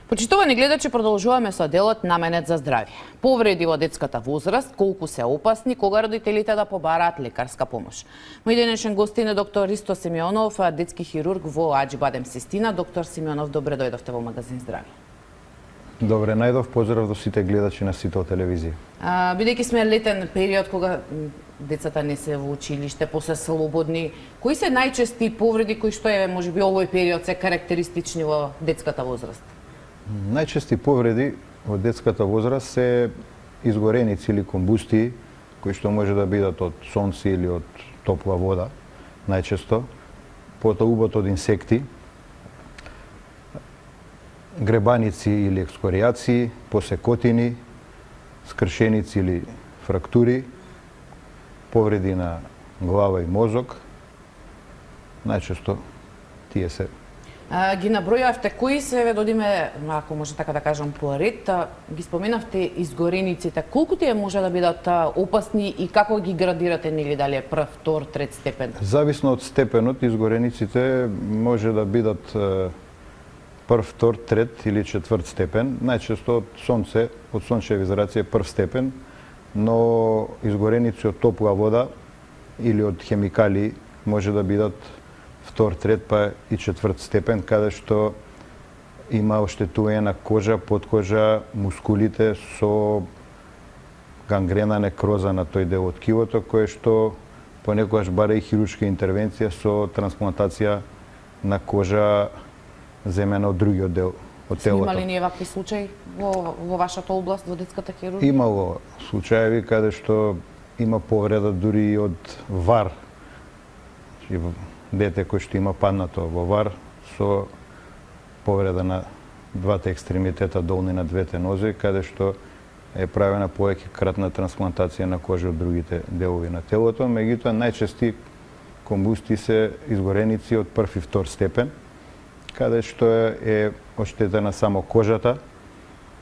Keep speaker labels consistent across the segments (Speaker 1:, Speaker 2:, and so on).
Speaker 1: Почитувани гледачи, продолжуваме со делот Наменет за здравје. Повреди во детската возраст, колку се опасни кога родителите да побараат лекарска помош. Мој денешен гостин е доктор Ристо Симеонов, детски хирург во Аџибадем Систина. Доктор Симеонов, добре дојдовте во магазин Здравје.
Speaker 2: Добре најдов, поздрав до сите гледачи на Сител телевизија.
Speaker 1: Бидејќи сме летен период кога децата не се во училиште, после слободни, кои се најчести повреди кои што е можеби овој период се карактеристични во детската возраст?
Speaker 2: Најчести повреди во детската возраст се изгореници или комбустии, кои што може да бидат од сонце или од топла вода, најчесто, потоа убот од инсекти, гребаници или екскоријации, посекотини, скршеници или фрактури, повреди на глава и мозок, најчесто тие се.
Speaker 1: Ги набројавте кои се, додиме, ако може така да кажам, по ред, ги споменавте изгорениците. Колку тие може да бидат опасни и како ги градирате, нели дали е прв, втор, трет степен?
Speaker 2: Зависно од степенот, изгорениците може да бидат прв, втор, трет или четврт степен. Најчесто од сонце, од сончеви зраци е прв степен, но изгореници од топла вода или од хемикали може да бидат втор, трет, па и четврт степен, каде што има оштетување на кожа, подкожа, мускулите со гангрена, некроза на тој дел од ткивото, кое што понекогаш бара и хируршка интервенција со трансплантација на кожа земена од другиот дел од телото.
Speaker 1: Има ли ние вакви случаи во вашата област, во детската хирургија?
Speaker 2: Имало случаеви каде што има повреда дури и од вар. Дете кој што има паднато во вар со повреда на двата екстремитета долни на двете нозе, каде што е правена повеќе кратна трансплантација на кожа од другите делови на телото. Меѓутоа, најчести комбусти се изгореници од прв и втор степен, каде што е оштетена само кожата,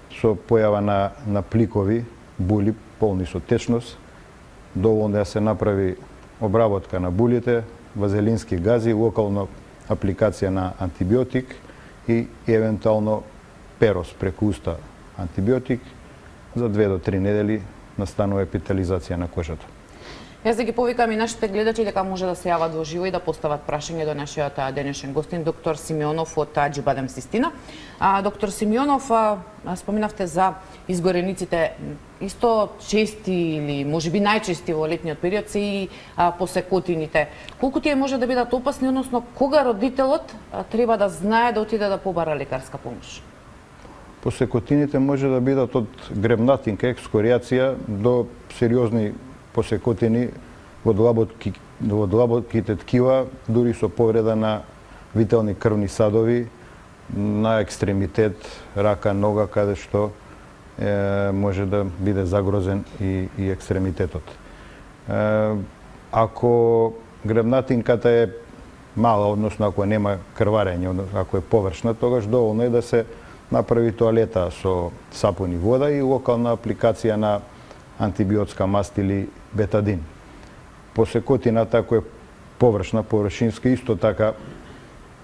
Speaker 2: со појава на пликови, були, полни со течност. Доволно да се направи обработка на булите, вазелински гази, локална апликација на антибиотик и евентуално перос преку уста антибиотик. За 2 до 3 недели настанува епитализација на кожата.
Speaker 1: Јас да ги повикам и нашите гледачи дека може да се јават во живо и да постават прашање до нашиот денешен гостин, доктор Симеонов од Аџибадем Систина. Доктор Симеонов, споминавте за изгорениците, исто чести или можеби најчести во летниот период се и посекотините. Колку тие може да бидат опасни, односно кога родителот треба да знае да отиде да побара лекарска помош?
Speaker 2: Посекотините може да бидат од гребнатинка, екскоријација до сериозни посекотини во длабоките ткива, дури со повреда на витални крвни садови, на екстремитет, рака, нога, каде што може да биде загрозен и екстремитетот. Ако гребнатинката е мала, односно ако нема крварење, ако е површна, тогаш доволно е да се направи тоалета со сапун и вода и локална апликација на антибиотска маст или бетадин. Посекотината, ако е површна, површинска, исто така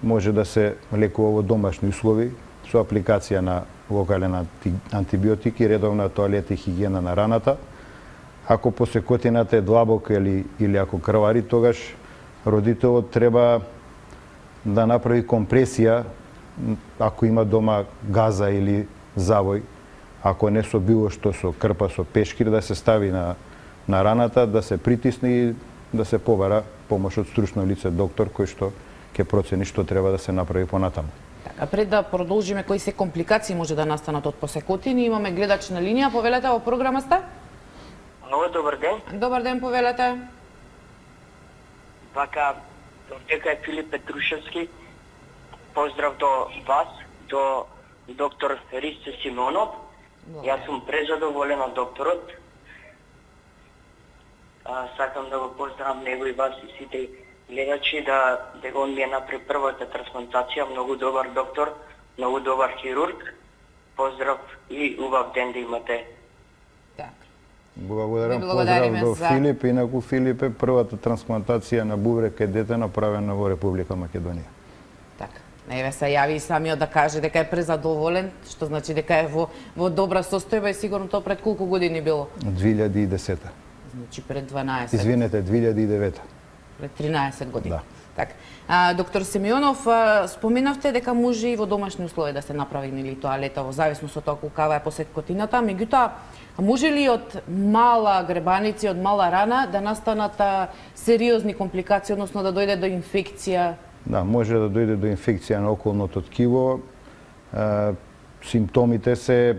Speaker 2: може да се лекува во домашни услови со апликација на локален антибиотик и редовна тоалета и хигиена на раната. Ако посекотината е длабока или ако крвари, тогаш родителот треба да направи компресија, ако има дома газа или завој, ако не со било што, со крпа, со пешкир, да се стави на раната, да се притисне и да се побара помош од стручно лице, доктор, кој што ќе процени што треба да се направи понатаму.
Speaker 1: Така, пред да продолжиме, кои се компликации може да настанат од посекотини, имаме гледач на линија, повелете во програмата.
Speaker 3: Ало, добар ден.
Speaker 1: Добар ден, повелете.
Speaker 3: Вака, дека е Филип Петрушевски. Поздрав до вас, до доктор Ристо Симеонов. Јас сум презадоволен од докторот. Сакам да го поздравам него и вас и сите гледачи дека он ми е направи првата трансплантација. Многу добар доктор, многу добар хирург. Поздрав и убав ден да имате.
Speaker 1: Так.
Speaker 2: Благодарам,
Speaker 1: Ви благодариме
Speaker 2: поздрав до
Speaker 1: за-
Speaker 2: Филип. Инаку Филип е првата трансплантација на бубрек кај дете направена во Република Македонија.
Speaker 1: Така. Еве се јави и самиот да каже дека е презадоволен, што значи дека е во добра состојба и сигурно тоа пред колку години било?
Speaker 2: 2010.
Speaker 1: Значи пред 12.
Speaker 2: Извинете, 2009.
Speaker 1: Пред 13 години.
Speaker 2: Да.
Speaker 1: Така. Доктор Симеонов, споменавте дека може и во домашни услови да се направи нели тоалета во зависност од тоа каква е посекотината, меѓутоа може ли од мала гребаница, од мала рана да настанат сериозни компликации, односно да дојде до инфекција?
Speaker 2: Да, може да дојде до инфекција на околното ткиво. Симптомите се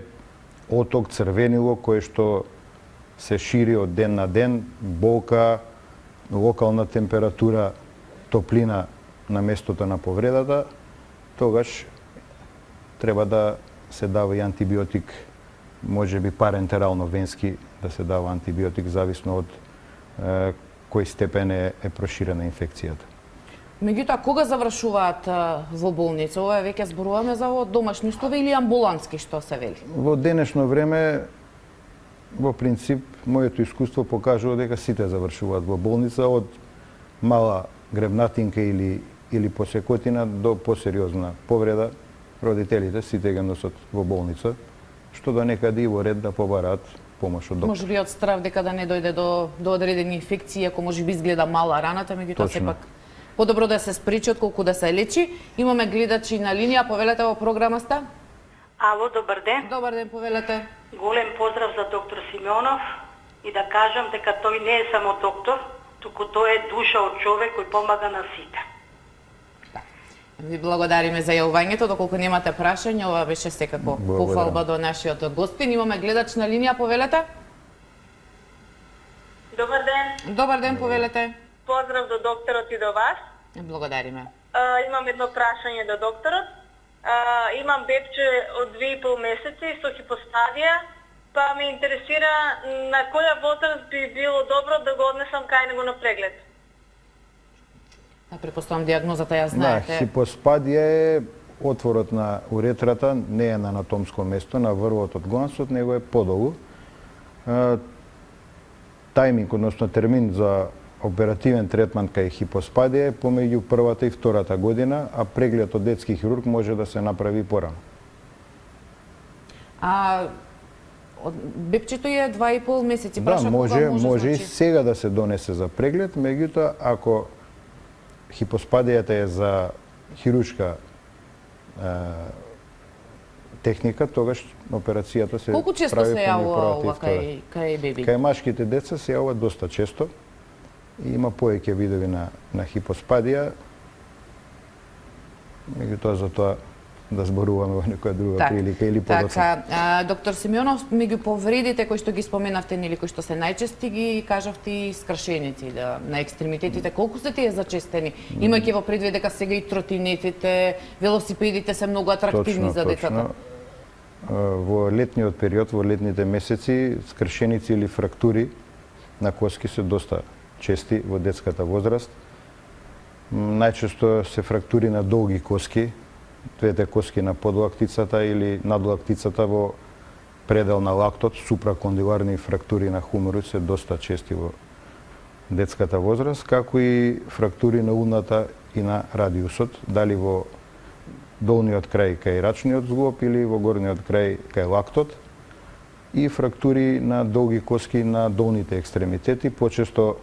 Speaker 2: оток, црвенило, кое што се шири од ден на ден, болка, локална температура, топлина на местото на повредата, тогаш треба да се дава и антибиотик, може би парентерално венски да се дава антибиотик, зависно од кој степен е проширена инфекцијата.
Speaker 1: Меѓутоа, кога завршуваат во болница? Ова веќе зборуваме за домашни услови или амбулантски, што се вели?
Speaker 2: Во денешно време, во принцип, моето искуство покажува дека сите завршуваат во болница, од мала гребнатинка или посекотина до посериозна повреда. Родителите сите ги носат во болница, што до некаде и во ред да побараат помош од доктор.
Speaker 1: Може би од страв дека да не дојде до одредени инфекции, ако може би изгледа мала раната, меѓутоа
Speaker 2: Точно.
Speaker 1: сепак подобро да се спречи отколку да се лечи. Имаме гледачи на линија, повелете во програмата.
Speaker 4: Ало, добар ден.
Speaker 1: Добар ден, повелете.
Speaker 4: Голем поздрав за доктор Симеонов и да кажам дека тој не е само доктор, туку тој е душа од човек кој помага на сите.
Speaker 1: Ви благодариме за јавувањето, доколку немате прашање, ова беше секако
Speaker 2: Благодарам.
Speaker 1: пофалба до нашиот гостин. Имаме гледач на линија, повелете.
Speaker 4: Добар ден.
Speaker 1: Добар ден, повелете.
Speaker 4: Поздрав до докторот и до вас.
Speaker 1: Благодариме.
Speaker 4: Имам едно прашање до докторот. Имам бебче од 2,5 месеци со хипостазија, па ме интересира на која возраст би било добро да го однесам кај него на преглед.
Speaker 1: Да, препоставам диагнозата, ја
Speaker 2: Да,
Speaker 1: знаете.
Speaker 2: хипоспадија е отворот на уретрата, не е на анатомско место, на врвот од глансот, него е подолу. Тајминг, односно термин за оперативен третман кај хипоспадија е помеѓу првата и втората година, а преглед од детски хирург може да се направи порано.
Speaker 1: Бебчето е 2,5 месеци.
Speaker 2: Да,
Speaker 1: Праша, кога
Speaker 2: може и
Speaker 1: значи?
Speaker 2: сега да се донесе за преглед, меѓутоа ако хипоспадијата е за хируршка техника, тогаш операцијата се
Speaker 1: Колку често
Speaker 2: прави
Speaker 1: се
Speaker 2: помеѓу
Speaker 1: јавува
Speaker 2: првата и
Speaker 1: ова
Speaker 2: втора.
Speaker 1: кај беби?
Speaker 2: Кај машките деца се јавува доста често и има повеќе видови на хипоспадија. Меѓутоа за тоа да зборуваме во некоја друга прилика или подоцна.
Speaker 1: Така, доктор Симеонов, меѓу повредите кои што ги споменавте, нели кои што се најчести, ги кажавте и скршеници, на екстремитетите, колку се тие зачестени? Имајќи во предвид дека сега и тротинетите, велосипедите се многу атрактивни за децата.
Speaker 2: Во летниот период, во летните месеци, скршеници или фрактури на коски се доста чести во детската возраст. Најчесто се фрактури на долги коски, двете коски на подлактицата или надлактицата во предел на лактот, супракондиларни фрактури на хумерус се доста чести во детската возраст, како и фрактури на удната и на радиусот, дали во долниот крај кај рачниот зглоб или во горниот крај кај лактот, и фрактури на долги коски на долните екстремитети, почесто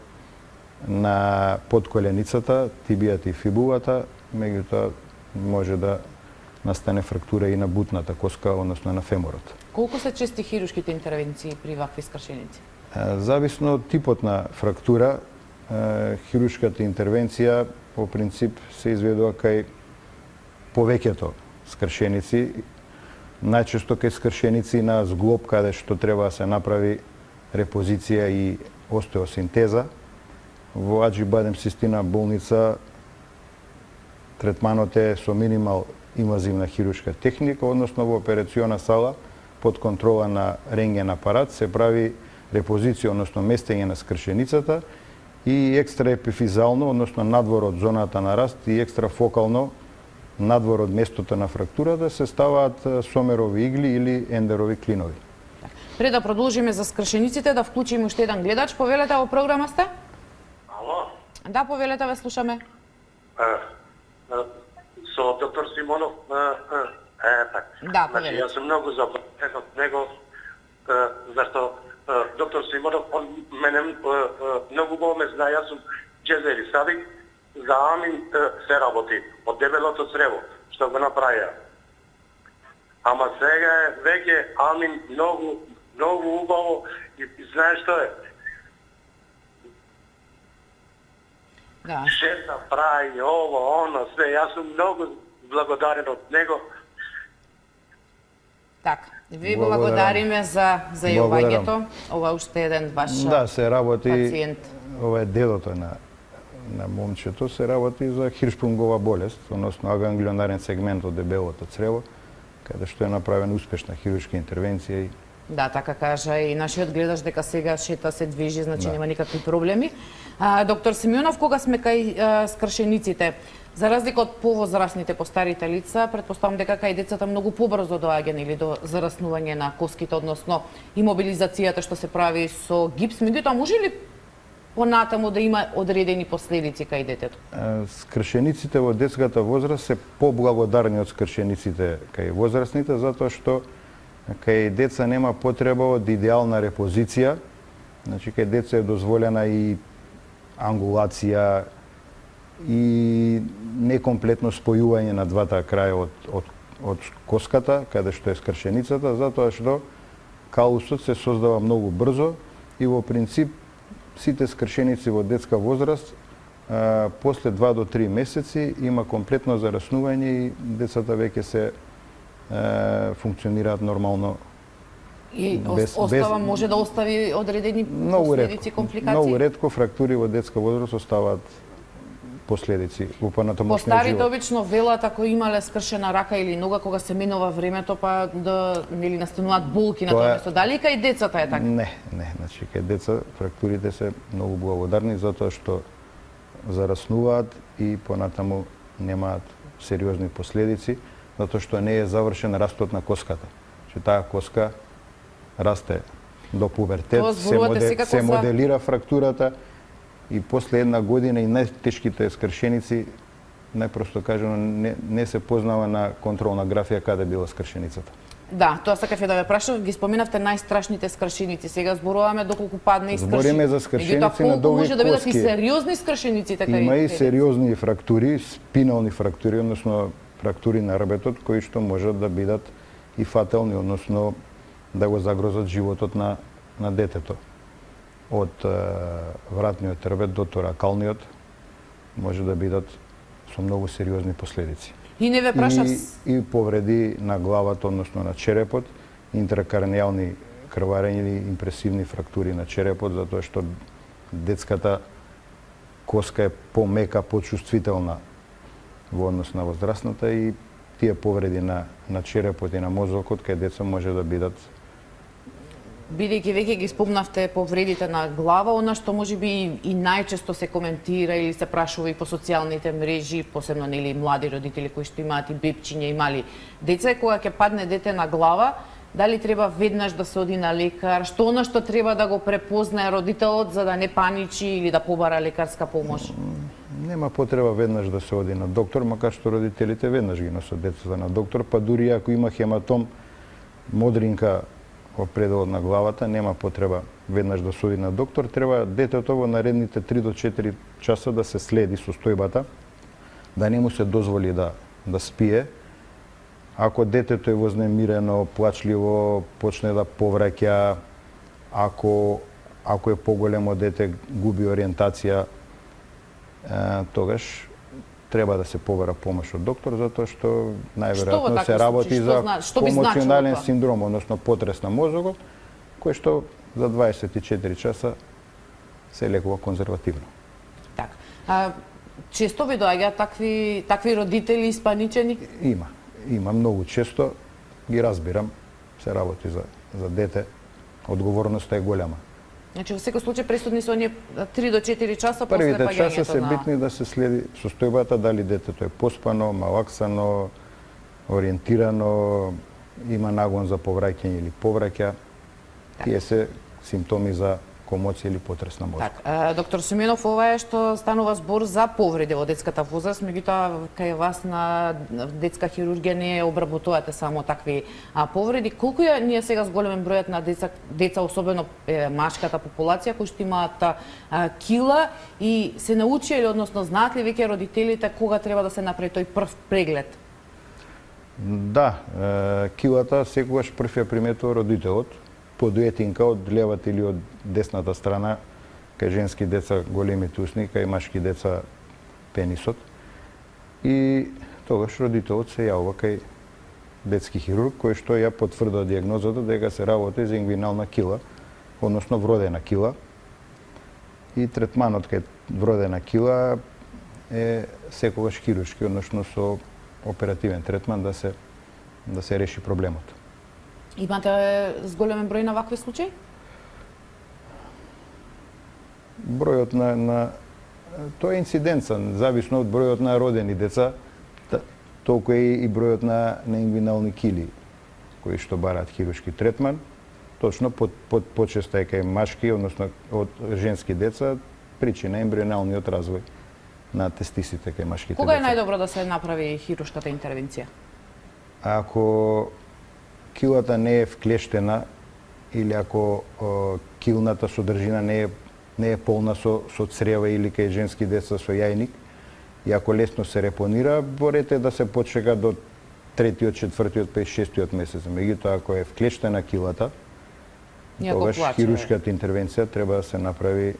Speaker 2: на подколеницата, тибијата и фибулата, меѓутоа може да настане фрактура и на бутната коска, односно на феморот.
Speaker 1: Колку се чести хируршките интервенции при вакви скршеници?
Speaker 2: Зависно од типот на фрактура, хируршката интервенција по принцип се изведува кај повеќето скршеници, најчесто кај скршеници на зглоб, каде што треба да се направи репозиција и остеосинтеза. Во Аџи Бадем Систина болница третманот е со минимал инвазивна хируршка техника, односно во операциона сала под контрола на рентген апарат се прави репозиција, односно местење на скршеницата и екстра епифизално, односно надвор од зоната на раст и екстра фокално надвор од местото на фрактурата се ставаат сомерови игли или ендерови клинови.
Speaker 1: Пред да продолжиме за скршениците, да вклучиме уште еден гледач. Повелете, во програма сте?
Speaker 3: Ало?
Speaker 1: Да, повелете, ве слушаме.
Speaker 5: Со доктор Симонов, така.
Speaker 1: Да,
Speaker 5: Значи,
Speaker 1: повелете.
Speaker 5: јас сум многу заблуден од него, зашто доктор Симонов, он мене многу го ме знае, јас сум Джезери Садик, за Амин се работи, од дебелото црево, што го направија. Ама сега е веќе Амин многу убаво и знаеш што е?
Speaker 1: Да.
Speaker 5: Шета прави ово, оно, све. Јас сум многу благодарен од него.
Speaker 1: Така, ви
Speaker 2: Благодарам.
Speaker 1: благодариме за јавањето. Ова уште еден ваш
Speaker 2: Да, се работи,
Speaker 1: пациент.
Speaker 2: ова е дедото на момчето, се работи за хиршпрунгова болест, односно аганглионарен сегмент од дебелото црево, каде што е направена успешна хируршка интервенција и
Speaker 1: Да, така кажа и нашиот гледаш дека сега шета се движи, значи
Speaker 2: Да.
Speaker 1: нема никакви проблеми. Доктор Симеонов, кога сме кај скршениците, за разлика од повозрастните, постарите лица, претпоставам дека кај децата многу побрзо доаѓа или до зараснување на коските, односно имобилизацијата што се прави со гипс, меѓутоа може ли понатаму да има одредени последици кај детето?
Speaker 2: скршениците во детската возраст се поблагодарни од скршениците кај возрастните, затоа што кај деца нема потреба од идеална репозиција, значи кај деца е дозволена и ангулација и некомплетно спојување на двата краја од коската, каде што е скршеницата, затоа што калусот се создава многу брзо и во принцип сите скршеници во детска возраст после 2 до 3 месеци има комплетно зараснување и децата веќе се функционираат нормално.
Speaker 1: И
Speaker 2: без-
Speaker 1: остава,
Speaker 2: без-
Speaker 1: може да остави одредени
Speaker 2: Многу
Speaker 1: последици,
Speaker 2: ретко.
Speaker 1: компликации?
Speaker 2: Многу ретко фрактури во детска возраст оставаат последици во понатамошниот
Speaker 1: Постарите
Speaker 2: живот.
Speaker 1: обично велат ако имале скршена рака или нога кога се менува времето па да нели настануваат болки на
Speaker 2: Тоа
Speaker 1: тоа
Speaker 2: е-
Speaker 1: место. Дали и кај децата е така?
Speaker 2: Не, значи кај деца фрактурите се многу благодарни затоа што зараснуваат и понатаму немаат сериозни последици, затоа што не е завршен растот на коската. Че таа коска расте до пубертет,
Speaker 1: Тоа зборувате секако
Speaker 2: се
Speaker 1: за-
Speaker 2: моделира фрактурата и после една година и најтешките скршеници, најпросто кажано, не се познава на контролна графија каде била скршеницата.
Speaker 1: Да, тоа сакав и да ве прашав, ги споменавте најстрашните скршеници. Сега зборуваме доколку падне и скрши.
Speaker 2: Збориме за скршеници
Speaker 1: Меѓутоа,
Speaker 2: на
Speaker 1: колку
Speaker 2: долги
Speaker 1: може да бидат и
Speaker 2: коски.
Speaker 1: сериозни скршеници така
Speaker 2: Има и
Speaker 1: кај
Speaker 2: сериозни фрактури, спинални фрактури, односно фрактури на рбетот, кои што можат да бидат и фатални, односно да го загрозат животот на детето. Од вратниот рбет до торакалниот може да бидат со многу сериозни последици.
Speaker 1: И не ве прашав,
Speaker 2: И повреди на главата, односно на черепот, интракарнијални крварења или импресивни фрактури на черепот, затоа што детската коска е помека, почувствителна во однос на возрастната и тие повреди на черепот и на мозокот кај деца може да бидат
Speaker 1: бидејќи веќе ги спомнавте повредите на глава, она што можеби и најчесто се коментира или се прашува и по социјалните мрежи, посебно нели млади родители кои што имаат и бебчиња и мали деца, кога ќе падне дете на глава, дали треба веднаш да се оди на лекар, што она што треба да го препознае родителот за да не паничи или да побара лекарска помош?
Speaker 2: Нема потреба веднаш да се оди на доктор, макар што родителите веднаш ги носат децата на доктор, па дури ако има хематом, модринка во пределот на главата, нема потреба веднаш да се оди на доктор, треба детето во наредните 3 до 4 часа да се следи состојбата, да не му се дозволи да спие. Ако детето е вознемирено, плачливо, почне да повраќа, ако е поголемо дете, губи ориентација, тогаш треба да се побара помош од доктор, затоа што најверојатно
Speaker 1: во
Speaker 2: се
Speaker 1: таков
Speaker 2: работи
Speaker 1: случај?
Speaker 2: за
Speaker 1: Што би значило
Speaker 2: комоционален
Speaker 1: тоа?
Speaker 2: синдром, односно потрес на мозокот, кој што за 24 часа се лекува конзервативно.
Speaker 1: Така. Често ви доаѓаат такви родители испаничени?
Speaker 2: Има многу често, ги разбирам, се работи за дете, одговорноста е голема.
Speaker 1: Значи во секој случај пресудни се оние 3 до 4 часа после
Speaker 2: Првите часи се
Speaker 1: паѓањето
Speaker 2: битни да се следи состојбата, дали детето е поспано, малаксано, ориентирано, има нагон за повраќање или повраќа. Тие се симптоми за комоција или потрес на мозок.
Speaker 1: Доктор Симеонов, ова е што станува збор за повреди во детската возраст, меѓутоа кај вас на детска хирургија не обработувате само такви повреди. Колку е ние сега зголемен бројот на деца, особено машката популација, кои што имаат кила и се научиле, односно знаат ли веќе родителите кога треба да се направи тој прв преглед?
Speaker 2: Да, килата секогаш прв ја приметува родителот, подуетинка од левата или од десната страна, кај женски деца големите усни, кај машки деца пенисот. И тогаш родителот се јавува кај детски хирург, кој што ја потврдува диагнозата дека се работи за ингвинална кила, односно вродена кила. И третманот кај вродена кила е секогаш хируршки, односно со оперативен третман да се реши проблемот.
Speaker 1: Имате зголемен број на вакви случаи?
Speaker 2: Бројот на тоа е инциденца, зависно од бројот на родени деца, толку е и бројот на ингвинални кили кои што бараат хируршки третман. Точно почесто е кај машки, односно од женски деца, причина е ембрионалниот развој на тестисите кај машките деца.
Speaker 1: Кога е најдобро да се направи хируршката интервенција?
Speaker 2: Ако килата не е вклештена или ако килната содржина не е полна со црева или кај женски деца со јајник, и ако лесно се репонира, борете да се почека до 3-тиот, 4-тиот, 5-6-тиот месец. Меѓутоа, ако е вклештена килата, тогаш хируршката интервенција треба да се направи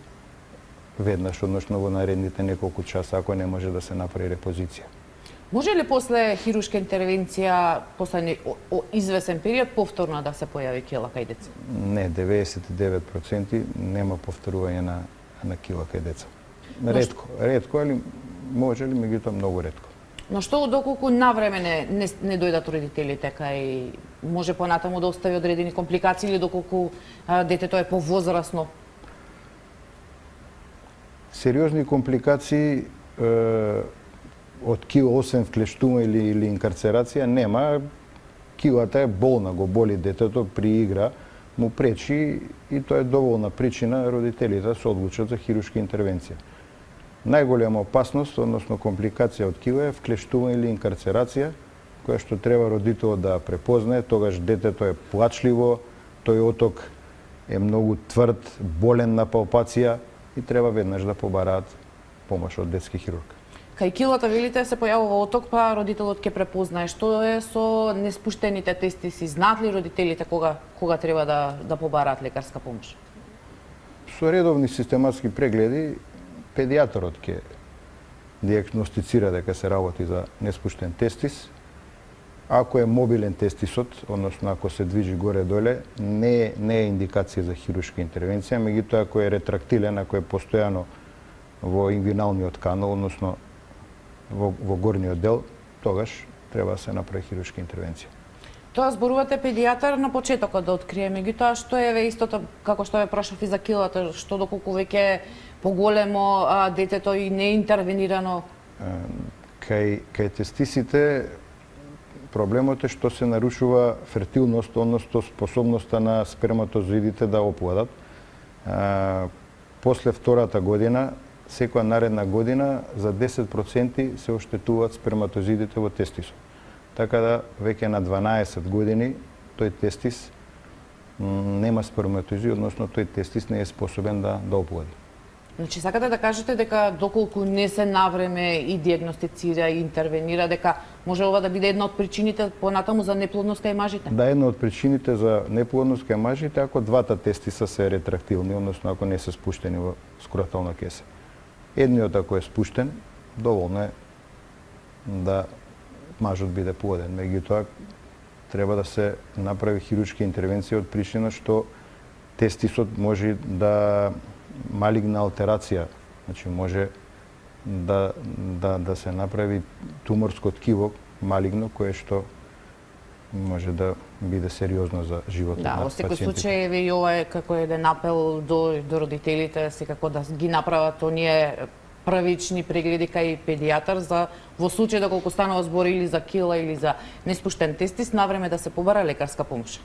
Speaker 2: веднаш, односно во наредните неколку часа, ако не може да се направи репозиција.
Speaker 1: Може ли после хируршка интервенција, после извесен период, повторно да се појави кила кај деца?
Speaker 2: Не, 99% нема повторување на кила кај деца. Ретко, али може ли, меѓутоа многу ретко.
Speaker 1: Но што доколку навреме не дојдат родителите кај може понатаму да остави одредени компликации или доколку детето е повозрасно?
Speaker 2: Сериозни компликации од кила, освен вклештума или инкарцерација, нема. Килата е болна, го боли детето при игра, му пречи и тоа е доволна причина родителите да се одлучат за хируршка интервенција. Најголема опасност, односно компликација од кила е вклештума или инкарцерација, која што треба родителот да препознае, тогаш детето е плачливо, тој оток е многу тврд, болен на палпација и треба веднаш да побараат помош од детски хирург.
Speaker 1: Кај килата, велите, се појавува оток, па родителот ќе препознае. Што е со неспуштените тестиси? Знаат ли родителите кога треба да побараат лекарска помош?
Speaker 2: Со редовни систематски прегледи, педијатрот ќе диагностицира дека се работи за неспуштен тестис. Ако е мобилен тестисот, односно ако се движи горе-доле, не е индикација за хируршка интервенција, меѓутоа ако е ретрактилен, ако е постојано во ингвиналниот канал, односно во горниот дел, тогаш треба да се направи хируршка интервенција.
Speaker 1: Тоа зборувате педијатар на почетокот да открие, меѓутоа што е истото како што ве прашав и за килата, што доколку веќе поголемо детето и не е интервенирано?
Speaker 2: Кај тестисите проблемот е што се нарушува фертилност, односно способноста на сперматозоидите да оплодат. После втората година, секоја наредна година, за 10% се оштетуваат сперматозоидите во тестисот. Така да, веќе на 12 години, тој тестис нема сперматозоиди, односно тој тестис не е способен да оплоди.
Speaker 1: Значи, сакате да кажете дека доколку не се навреме и диагностицира и интервенира, дека може ова да биде една од причините понатаму за неплодност кај мажите?
Speaker 2: Да, една од причините за неплодност кај мажите, ако двата тестиса се ретрактилни, односно ако не се спуштени во скротална кеса. Едниот ако е спуштен, доволно е да мажот биде плоден. Меѓутоа, треба да се направи хируршка интервенција од причина што тестисот може да малигна алтерација, значи може да се направи туморско ткиво малигно кое што може да биде сериозно за животот на пациентите.
Speaker 1: Да, во секој случај еве и ова е како еден апел до родителите секако да ги направат оние првични прегледи кај педијатар за во случај доколку станува збор или за кила или за неспуштен тестис, навреме да се побара лекарска помош.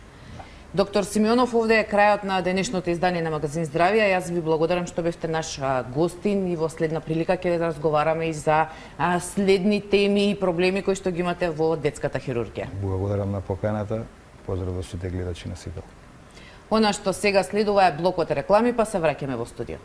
Speaker 1: Доктор Симеонов, овде е крајот на денешното издание на магазин Здравје. Јас ви благодарам што бевте наш гостин и во следна прилика ќе разговараме и за следни теми и проблеми кои што ги имате во детската хирургија.
Speaker 2: Благодарам на поканата. Поздрав до сите гледачи на Сител.
Speaker 1: Она што сега следува е блокот реклами, па се враќаме во студио.